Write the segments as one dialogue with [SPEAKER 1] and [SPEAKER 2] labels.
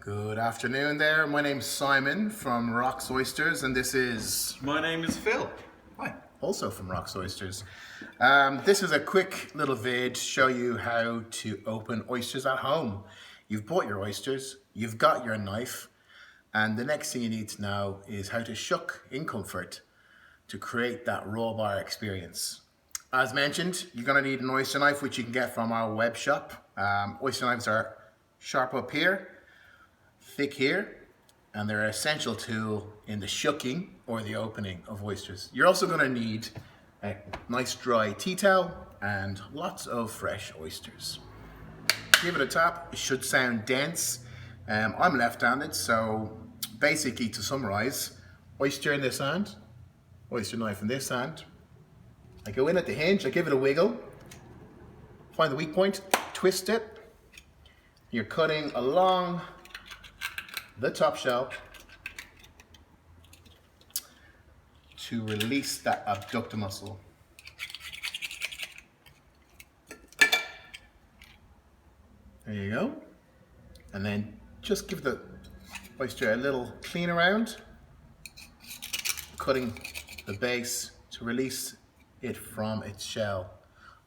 [SPEAKER 1] Good afternoon there. My name's Simon from Rocks Oysters, and this is...
[SPEAKER 2] My name is Phil.
[SPEAKER 1] Hi, also from Rocks Oysters. This is a quick little vid to show you how to open oysters at home. You've bought your oysters, you've got your knife, and the next thing you need to know is how to shuck in comfort to create that raw bar experience. As mentioned, you're going to need an oyster knife, which you can get from our web shop. Oyster knives are sharp up here, thick here, and they're an essential tool in the shucking or the opening of oysters. You're also going to need a nice dry tea towel and lots of fresh oysters. Give it a tap. It should sound dense. I'm left-handed, so basically, to summarize, oyster in this hand, oyster knife in this hand. I go in at the hinge, I give it a wiggle, find the weak point, twist it. You're cutting along the top shell to release that abductor muscle. There you go. And then just give the oyster a little clean around, cutting the base to release it from its shell.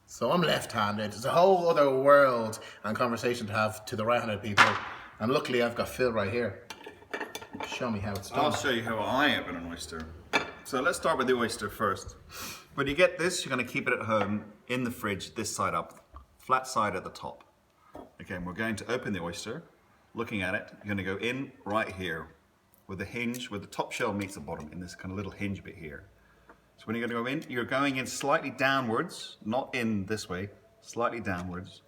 [SPEAKER 1] So I'm left-handed. It's a whole other world and conversation to have to the right-handed people. And luckily I've got Phil right here. Show me how it's done.
[SPEAKER 2] I'll show you how I open an oyster. So let's start with the oyster first. When you get this, you're going to keep it at home in the fridge, this side up, flat side at the top. Okay, and we're going to open the oyster. Looking at it, you're going to go in right here with the hinge, where the top shell meets the bottom, in this kind of little hinge bit here. So when you're going to go in, you're going in slightly downwards, not in this way, slightly downwards.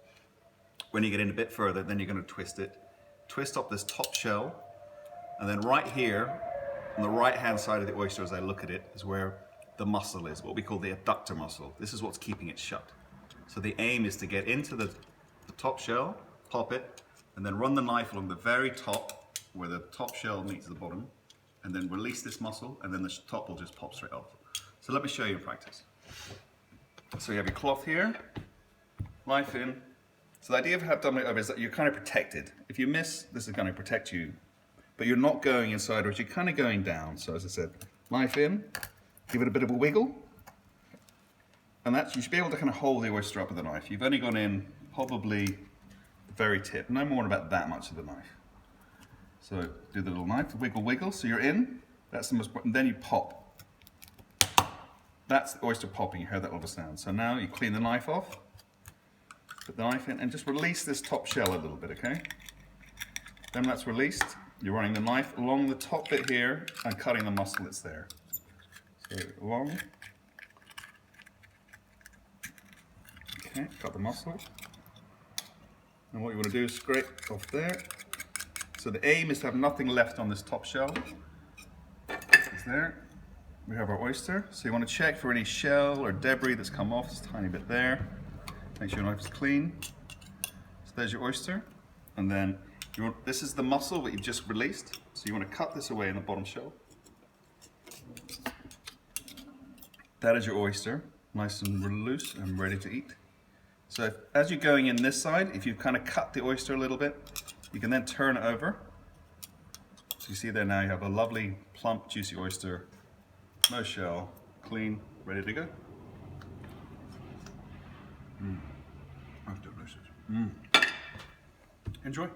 [SPEAKER 2] When you get in a bit further, then you're going to twist it. Twist up this top shell, and then right here, on the right-hand side of the oyster as I look at it, is where the muscle is, what we call the abductor muscle. This is what's keeping it shut. So the aim is to get into the top shell, pop it, and then run the knife along the very top, where the top shell meets the bottom, and then release this muscle, and then the top will just pop straight off. So let me show you in practice. So you have your cloth here, knife in. So the idea of having it over is that you're kind of protected. If you miss, this is going to protect you, but you're not going inside, or you're kind of going down. So as I said, knife in, give it a bit of a wiggle, and you should be able to kind of hold the oyster up with the knife. You've only gone in probably the very tip, no more than about that much of the knife. So do the little knife, wiggle, wiggle. So you're in. That's the most, and then you pop. That's the oyster popping. You heard that little sound. So now you clean the knife off, put the knife in, and just release this top shell a little bit, okay? Then that's released. You're running the knife along the top bit here and cutting the muscle that's there. So along. Okay, cut the muscle. And what you want to do is scrape off there. So the aim is to have nothing left on this top shell. It's there. We have our oyster. So you want to check for any shell or debris that's come off. There's a tiny bit there. Make sure your knife is clean. So there's your oyster. And then this is the muscle that you've just released. So you want to cut this away in the bottom shell. That is your oyster, nice and loose and ready to eat. So as you're going in this side, if you've kind of cut the oyster a little bit, you can then turn it over. So you see there now you have a lovely, plump, juicy oyster, no shell, clean, ready to go. That's delicious. Enjoy.